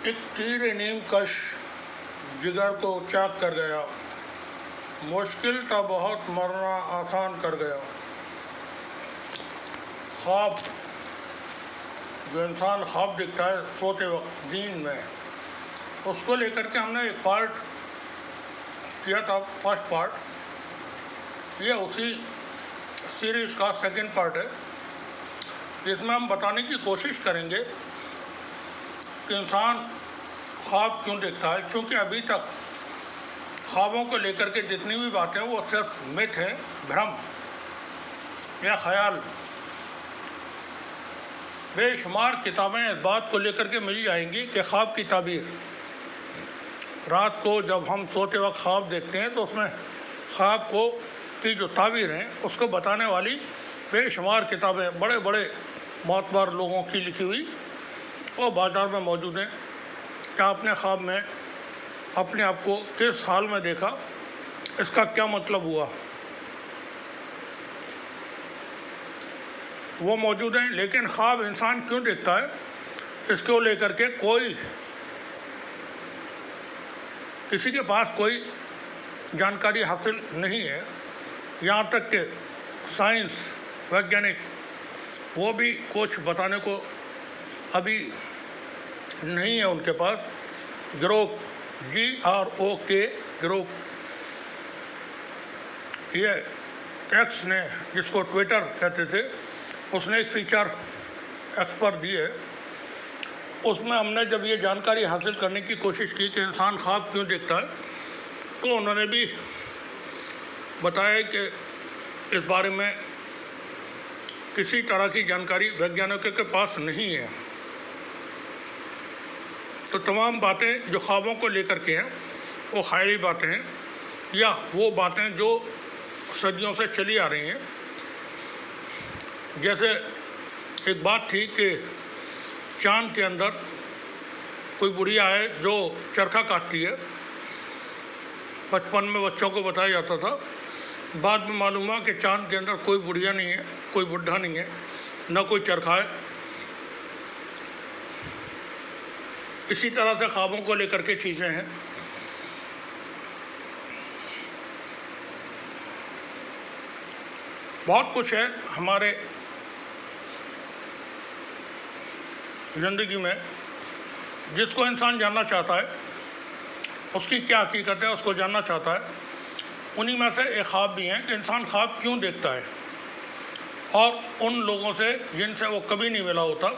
एक तीर नीम कश जिगर को चाक कर गया, मुश्किल था बहुत मरना आसान कर गया। ख्वाब, जो इंसान ख्वाब दिखता है सोते वक्त नींद में, उसको लेकर के हमने एक पार्ट किया था, फर्स्ट पार्ट। ये उसी सीरीज़ का सेकंड पार्ट है, जिसमें हम बताने की कोशिश करेंगे कि इंसान ख्वाब क्यों देखता है। क्योंकि अभी तक ख्वाबों को लेकर के जितनी भी बातें हैं वो सिर्फ मिथ है, भ्रम या ख्याल। बेशुमार किताबें इस बात को लेकर के मिल जाएंगी कि ख्वाब की ताबीर, रात को जब हम सोते वक्त ख्वाब देखते हैं तो उसमें ख्वाब को की जो ताबीर हैं उसको बताने वाली बेशुमार किताबें बड़े बड़े मोतबर लोगों की लिखी हुई वो बाज़ार में मौजूद हैं। क्या आपने ख्वाब में अपने आप को किस हाल में देखा, इसका क्या मतलब हुआ, वो मौजूद हैं। लेकिन ख्वाब इंसान क्यों देखता है, इसको लेकर के किसी के पास कोई जानकारी हासिल नहीं है। यहाँ तक कि साइंस वैज्ञानिक वो भी कुछ बताने को अभी नहीं है उनके पास। ग्रोक, GROK, ग्रोक, ये एक्स ने, जिसको ट्विटर कहते थे, उसने एक फीचर एक्स पर दी है। उसमें हमने जब ये जानकारी हासिल करने की कोशिश की कि इंसान ख्वाब क्यों देखता है, तो उन्होंने भी बताया कि इस बारे में किसी तरह की जानकारी वैज्ञानिकों के पास नहीं है। तो तमाम बातें जो ख्वाबों को लेकर के हैं वो ख्याली बातें हैं, या वो बातें जो सदियों से चली आ रही हैं। जैसे एक बात थी कि चांद के अंदर कोई बुढ़िया है जो चरखा काटती है। बचपन में बच्चों को बताया जाता था, बाद में मालूम हुआ कि चांद के अंदर कोई बुढ़िया नहीं है, कोई बुढ़ा नहीं है, न कोई चरखा है। इसी तरह से ख्वाबों को लेकर के चीज़ें हैं। बहुत कुछ है हमारे ज़िंदगी में जिसको इंसान जानना चाहता है, उसकी क्या हकीकत है उसको जानना चाहता है। उन्हीं में से एक ख्वाब भी हैं कि इंसान ख्वाब क्यों देखता है, और उन लोगों से जिनसे वो कभी नहीं मिला होता,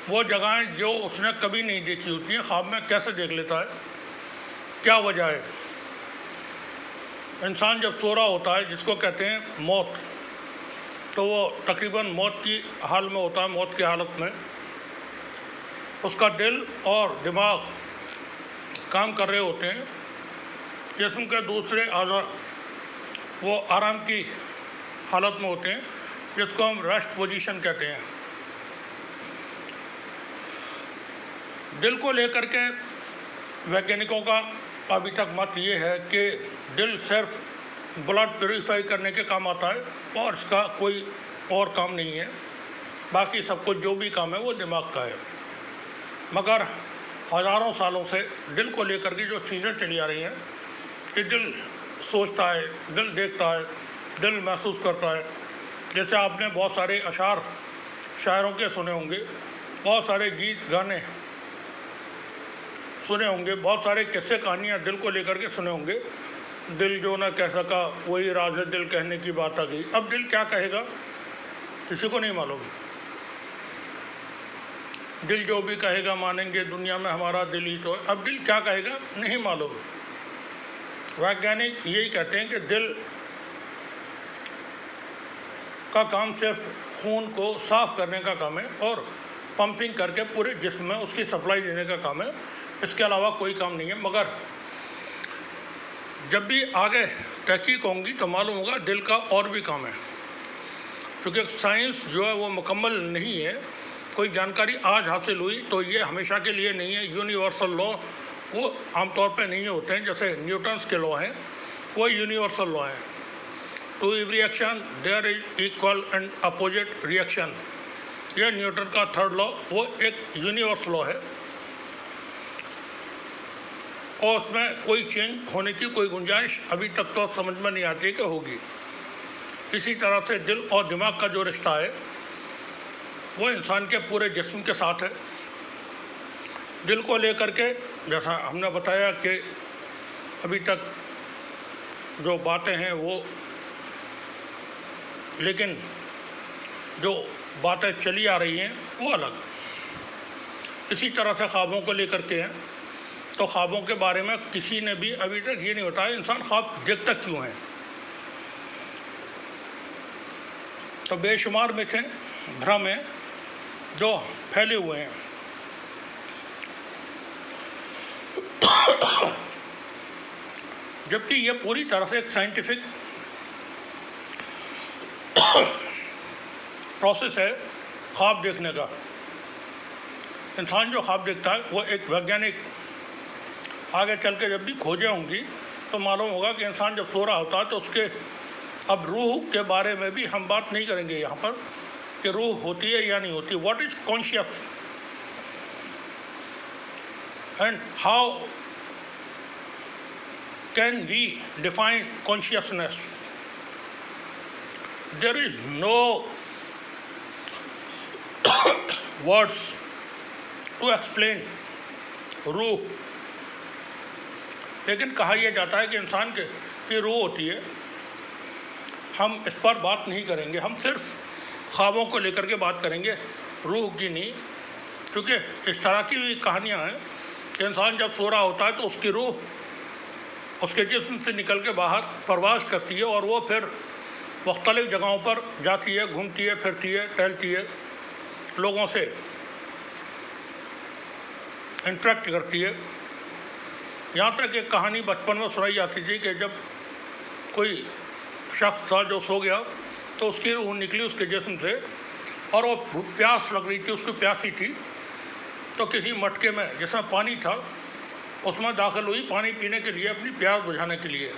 वो जगहें जो उसने कभी नहीं देखी होती हैं, ख्वाब में कैसे देख लेता है, क्या वजह है। इंसान जब सो रहा होता है, जिसको कहते हैं मौत, तो वो तकरीबन मौत की हाल में होता है। मौत की हालत में उसका दिल और दिमाग काम कर रहे होते हैं, जिस्म के दूसरे आज़ा वो आराम की हालत में होते हैं, जिसको हम रेस्ट पोजीशन कहते हैं। दिल को लेकर के वैज्ञानिकों का अभी तक मत ये है कि दिल सिर्फ ब्लड प्यूरिफाई करने के काम आता है और इसका कोई और काम नहीं है। बाकी सब कुछ जो भी काम है वो दिमाग का है। मगर हज़ारों सालों से दिल को लेकर के जो चीज़ें चली आ रही हैं कि दिल सोचता है, दिल देखता है, दिल महसूस करता है। जैसे आपने बहुत सारे अशार शायरों के सुने होंगे, बहुत सारे गीत गाने सुने होंगे, बहुत सारे किस्से कहानियाँ दिल को लेकर के सुने होंगे। दिल जो न कह सका वही राज है दिल कहने की बात आ गई। अब दिल क्या कहेगा किसी को नहीं मालूम। दिल जो भी कहेगा मानेंगे, दुनिया में हमारा दिल ही तो है। अब दिल क्या कहेगा नहीं मालूम। वैज्ञानिक यही कहते हैं कि दिल का काम सिर्फ खून को साफ करने का काम है और पंपिंग करके पूरे जिस्म में उसकी सप्लाई देने का काम है। इसके अलावा कोई काम नहीं है। मगर जब भी आगे तहकीक होंगी तो मालूम होगा दिल का और भी काम है, क्योंकि साइंस जो है वो मुकम्मल नहीं है। कोई जानकारी आज हासिल हुई तो ये हमेशा के लिए नहीं है। यूनिवर्सल लॉ वो आमतौर पे नहीं होते हैं, जैसे न्यूटन्स के लॉ हैं, वो यूनिवर्सल लॉ हैं। To every action there is equal and opposite reaction, यह न्यूटन का थर्ड लॉ वो एक यूनिवर्सल लॉ है। और उसमें कोई चेंज होने की कोई गुंजाइश अभी तक तो समझ में नहीं आती कि होगी। इसी तरह से दिल और दिमाग का जो रिश्ता है वो इंसान के पूरे जिस्म के साथ है। दिल को लेकर के जैसा हमने बताया कि अभी तक जो बातें हैं वो, लेकिन जो बातें चली आ रही हैं वो अलग। इसी तरह से ख्वाबों को लेकर के हैं, तो ख्वाबों के बारे में किसी ने भी अभी तक ये नहीं बताया इंसान ख्वाब देखता क्यों है। तो बेशुमार मिथ्या भ्रम हैं जो फैले हुए हैं। जबकि ये पूरी तरह से एक साइंटिफिक प्रोसेस है ख्वाब देखने का। इंसान जो ख्वाब देखता है वो एक वैज्ञानिक आगे चल के जब भी खोजें होंगी तो मालूम होगा कि इंसान जब सो रहा होता है तो उसके, अब रूह के बारे में भी हम बात नहीं करेंगे यहाँ पर कि रूह होती है या नहीं होती, what is conscious and how can we define consciousness. There is no words to explain रूह, लेकिन कहा यह जाता है कि इंसान की रूह होती है। हम इस पर बात नहीं करेंगे, हम सिर्फ ख्वाबों को लेकर के बात करेंगे, रूह की नहीं, क्योंकि इस तरह की भी कहानियाँ हैं कि इंसान जब सो रहा होता है तो उसकी रूह उसके जिस्म से निकल के बाहर परवाज़ करती है और वो फिर मुख्तलिफ़ जगहों पर जाती है, घूमती है, फिरती है, टहलती है, लोगों से इंटरेक्ट करती है। यहाँ तक एक कहानी बचपन में सुनाई जाती थी कि जब कोई शख्स था जो सो गया तो उसकी रूह निकली उसके जिस्म से और वो प्यास लग रही थी, उसकी प्यासी थी, तो किसी मटके में जिसमें पानी था उसमें दाखिल हुई पानी पीने के लिए, अपनी प्यास बुझाने के लिए।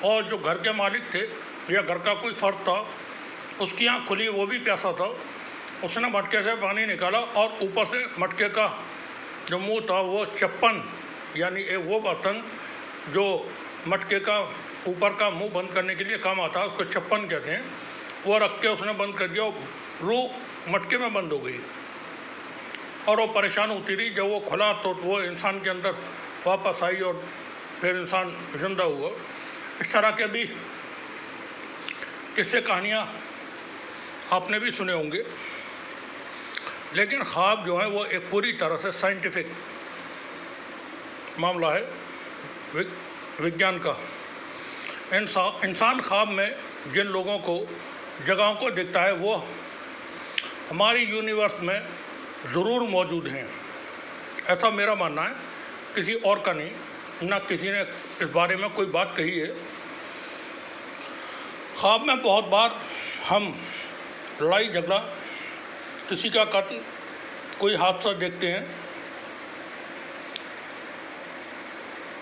और जो घर के मालिक थे या घर का कोई फ़र्द था उसकी आँख खुली, वो भी प्यासा था, उसने मटके से पानी निकाला और ऊपर से मटके का जो मुंह था वो चप्पन, यानी वो बर्तन जो मटके का ऊपर का मुंह बंद करने के लिए काम आता है उसको चप्पन कहते हैं, वो रख के उसने बंद कर दिया। रूह मटके में बंद हो गई और वो परेशान होती रही। जब वो खुला तो वो इंसान के अंदर वापस आई और फिर इंसान जिंदा हुआ। इस तरह के भी किस्से कहानियाँ आपने भी सुने होंगे, लेकिन ख्वाब जो है वो एक पूरी तरह से साइंटिफिक मामला है, विज्ञान का। इंसान ख्वाब में जिन लोगों को, जगहों को देखता है वो हमारी यूनिवर्स में ज़रूर मौजूद हैं, ऐसा मेरा मानना है, किसी और का नहीं। ना किसी ने इस बारे में कोई बात कही है। ख्वाब में बहुत बार हम लड़ाई झगड़ा, किसी का कत्ल, कोई हादसा देखते हैं,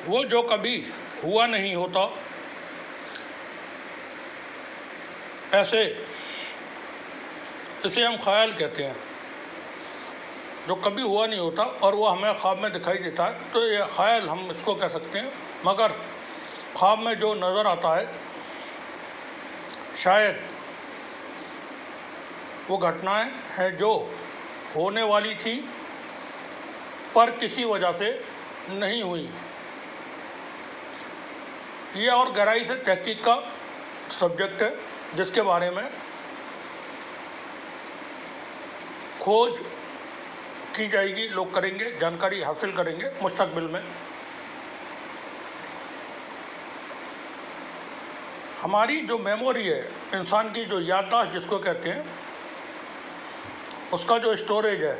वो जो कभी हुआ नहीं होता, ऐसे इसे हम ख्याल कहते हैं, जो कभी हुआ नहीं होता और वो हमें ख्वाब में दिखाई देता है, तो ये ख्याल हम इसको कह सकते हैं। मगर ख्वाब में जो नज़र आता है शायद वो घटनाएं हैं जो होने वाली थी पर किसी वजह से नहीं हुई। ये और गहराई से तहकीक का सब्जेक्ट है जिसके बारे में खोज की जाएगी, लोग करेंगे, जानकारी हासिल करेंगे मुस्तकबिल में। हमारी जो मेमोरी है, इंसान की जो याददाश्त जिसको कहते हैं, उसका जो स्टोरेज है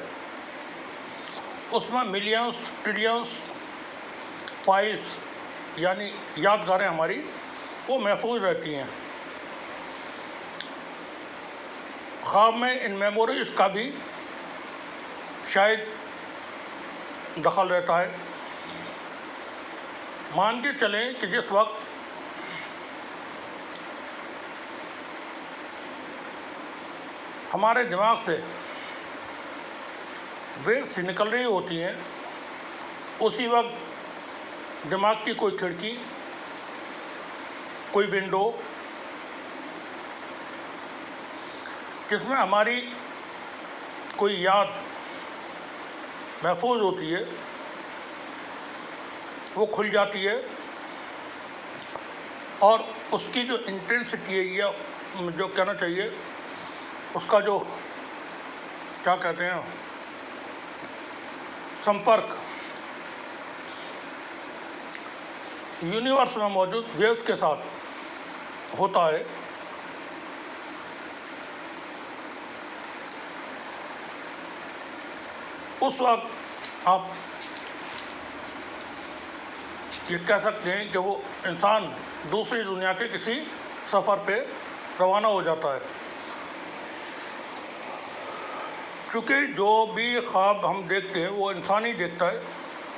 उसमें मिलियंस ट्रिलियंस फाइल्स यानी यादगारें हमारी वो महफूज रहती हैं। ख्वाब में इन मेमोरीज का भी शायद दखल रहता है। मान के चलें कि जिस वक्त हमारे दिमाग से वेव्स निकल रही होती हैं, उसी वक्त दिमाग की कोई खिड़की, कोई विंडो जिसमें हमारी कोई याद महफूज होती है, वो खुल जाती है और उसकी जो इंटेंसिटी है या जो कहना चाहिए उसका जो क्या कहते हैं संपर्क यूनिवर्स में मौजूद वेव्स के साथ होता है। उस वक्त आप ये कह सकते हैं कि वो इंसान दूसरी दुनिया के किसी सफ़र पे रवाना हो जाता है। क्योंकि जो भी ख्वाब हम देखते हैं वो इंसान ही देखता है,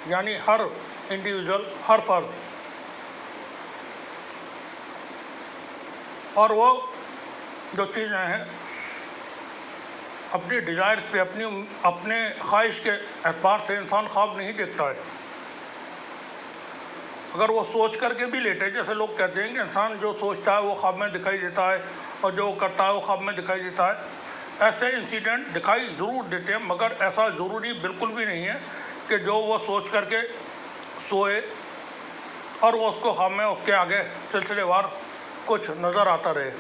यानी हर इंडिविजुअल, हर फर्द। और वो जो चीज़ें हैं अपनी डिज़ायर्स पे, अपने ख्वाहिश के एतबार से इंसान ख्वाब नहीं देखता है। अगर वो सोच करके भी लेटे, जैसे लोग कहते हैं कि इंसान जो सोचता है वो ख्वाब में दिखाई देता है और जो करता है वो ख्वाब में दिखाई देता है, ऐसे इंसिडेंट दिखाई ज़रूर देते हैं, मगर ऐसा ज़रूरी बिल्कुल भी नहीं है कि जो वो सोच करके सोए और वो उसको ख्वाब में उसके आगे सिलसिलेवार कुछ नज़र आता रहे।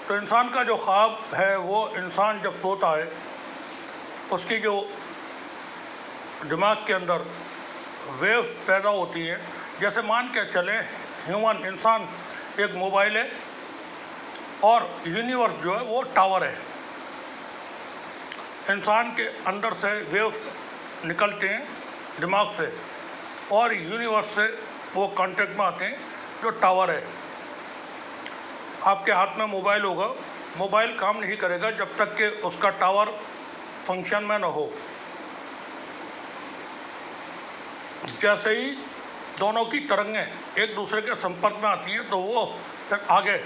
तो इंसान का जो ख्वाब है वो इंसान जब सोता है उसकी जो दिमाग के अंदर वेव्स पैदा होती हैं। जैसे मान के चलें ह्यूमन इंसान एक मोबाइल है और यूनिवर्स जो है वो टावर है। इंसान के अंदर से वेव्स निकलते हैं दिमाग से और यूनिवर्स से वो कांटेक्ट में आते हैं जो टावर है। आपके हाथ में मोबाइल होगा, मोबाइल काम नहीं करेगा जब तक कि उसका टावर फंक्शन में न हो। जैसे ही दोनों की तरंगें एक दूसरे के संपर्क में आती हैं तो वो फिर आगे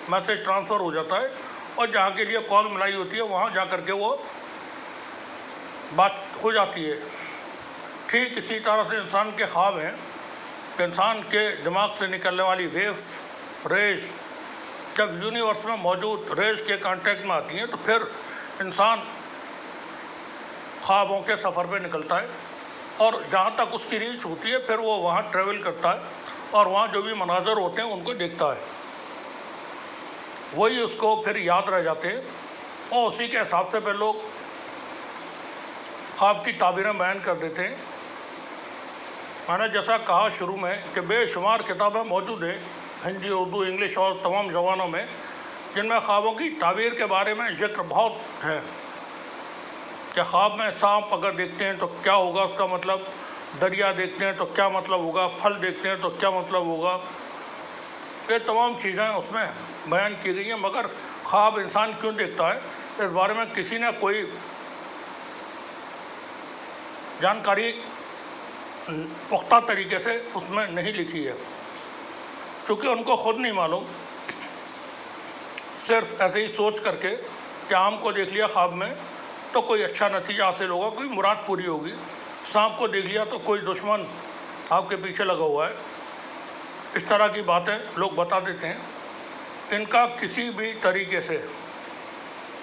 मैसेज ट्रांसफ़र हो जाता है और जहाँ के लिए कॉल मिलाई होती है वहाँ जा कर के वो बात हो जाती है। ठीक इसी तरह से इंसान के ख्वाब हैं कि इंसान के दिमाग से निकलने वाली वेव्स, रेज जब यूनिवर्स में मौजूद रेज के कांटेक्ट में आती हैं तो फिर इंसान ख्वाबों के सफ़र पे निकलता है और जहाँ तक उसकी रीच होती है फिर वो वहाँ ट्रैवल करता है और वहाँ जो भी मनाज़र होते हैं उनको देखता है, वही उसको फिर याद रह जाते हैं और उसी के हिसाब से फिर लोग ख्वाब की ताबीरें बयान कर देते हैं। मैंने जैसा कहा शुरू में कि बेशुमार किताबें मौजूद हैं हिंदी, उर्दू, इंग्लिश और तमाम ज़बानों में जिनमें ख्वाबों की ताबीर के बारे में ज़िक्र बहुत है कि ख्वाब में सांप अगर देखते हैं तो क्या होगा उसका मतलब, दरिया देखते हैं तो क्या मतलब होगा, फल देखते हैं तो क्या मतलब होगा। ये तमाम चीज़ें उसमें बयान की गई हैं। मगर ख्वाब इंसान क्यों देखता है इस बारे में किसी ने कोई जानकारी पुख्ता तरीके से उसमें नहीं लिखी है, क्योंकि उनको ख़ुद नहीं मालूम। सिर्फ ऐसे ही सोच करके कि आम को देख लिया ख्वाब में तो कोई अच्छा नतीजा हासिल होगा, कोई मुराद पूरी होगी, सांप को देख लिया तो कोई दुश्मन आपके पीछे लगा हुआ है, इस तरह की बातें लोग बता देते हैं। इनका किसी भी तरीके से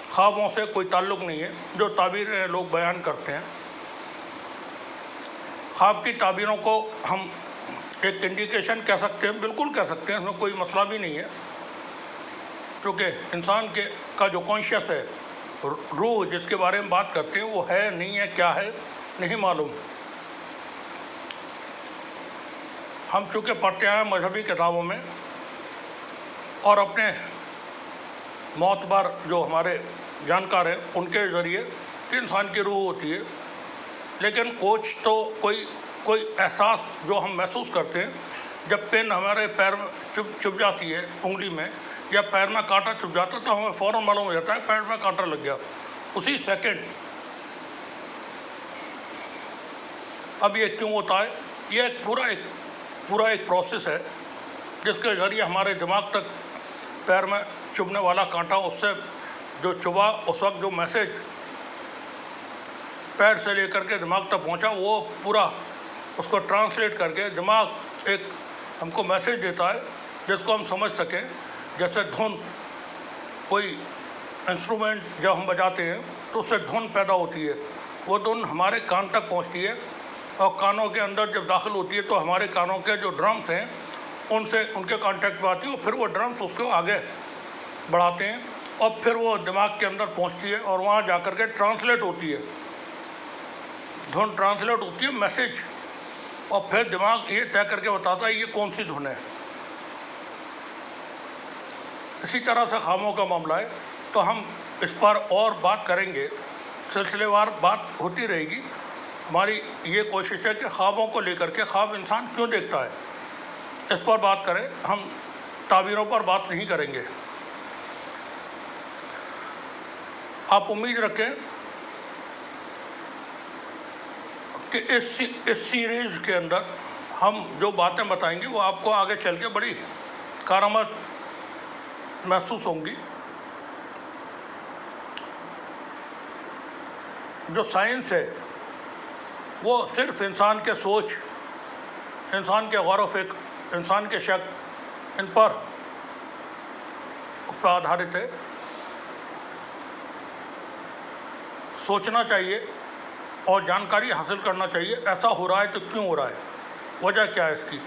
ख्वाबों से कोई ताल्लुक़ नहीं है जो ताबीरें लोग बयान करते हैं। ख्वाब की ताबीरों को हम एक इंडिकेशन कह सकते हैं, बिल्कुल कह सकते हैं, इसमें कोई मसला भी नहीं है, क्योंकि इंसान के का जो कॉन्शियस है, रूह जिसके बारे में बात करते हैं, वो है नहीं है, क्या है नहीं मालूम। हम चूँकि पढ़ते आए मजहबी किताबों में और अपने मोतबर जो हमारे जानकार हैं उनके ज़रिए कि इंसान की रूह होती है, लेकिन कुछ तो कोई एहसास जो हम महसूस करते हैं जब पेन हमारे पैर में चुभ जाती है उंगली में, या पैर में कांटा चुभ जाता है तो हमें फ़ौरन मालूम हो जाता है पैर में कांटा लग गया, उसी सेकंड। अब ये क्यों होता है? ये पूरा एक प्रोसेस है जिसके ज़रिए हमारे दिमाग तक पैर में चुभने वाला कांटा, उससे जो चुभा उस वक्त जो मैसेज पैर से लेकर के दिमाग तक पहुंचा, वो पूरा उसको ट्रांसलेट करके दिमाग एक हमको मैसेज देता है जिसको हम समझ सकें। जैसे धुन, कोई इंस्ट्रूमेंट जब हम बजाते हैं तो उससे धुन पैदा होती है, वो धुन हमारे कान तक पहुंचती है और कानों के अंदर जब दाखिल होती है तो हमारे कानों के जो ड्रम्स हैं उनसे उनके कांटेक्ट में आती है और फिर वो ड्रम्स उसको आगे बढ़ाते हैं और फिर वो दिमाग के अंदर पहुंचती है और वहाँ जा कर के ट्रांसलेट होती है, धुन ट्रांसलेट होती है मैसेज, और फिर दिमाग ये तय करके बताता है ये कौन सी धुन है। इसी तरह से ख्वाबों का मामला है, तो हम इस पर और बात करेंगे, सिलसिलेवार बात होती रहेगी। हमारी ये कोशिश है कि ख्वाबों को लेकर के ख्वाब इंसान क्यों देखता है इस पर बात करें, हम ताबीरों पर बात नहीं करेंगे। आप उम्मीद रखें कि इस सीरीज़ के अंदर हम जो बातें बताएंगे वो आपको आगे चल के बड़ी कारामद महसूस होंगी। जो साइंस है वो सिर्फ इंसान के सोच, इंसान के गौर व फिक्र, इंसान के शक, इन पर उस पर आधारित है। सोचना चाहिए और जानकारी हासिल करना चाहिए, ऐसा हो रहा है तो क्यों हो रहा है, वजह क्या है इसकी।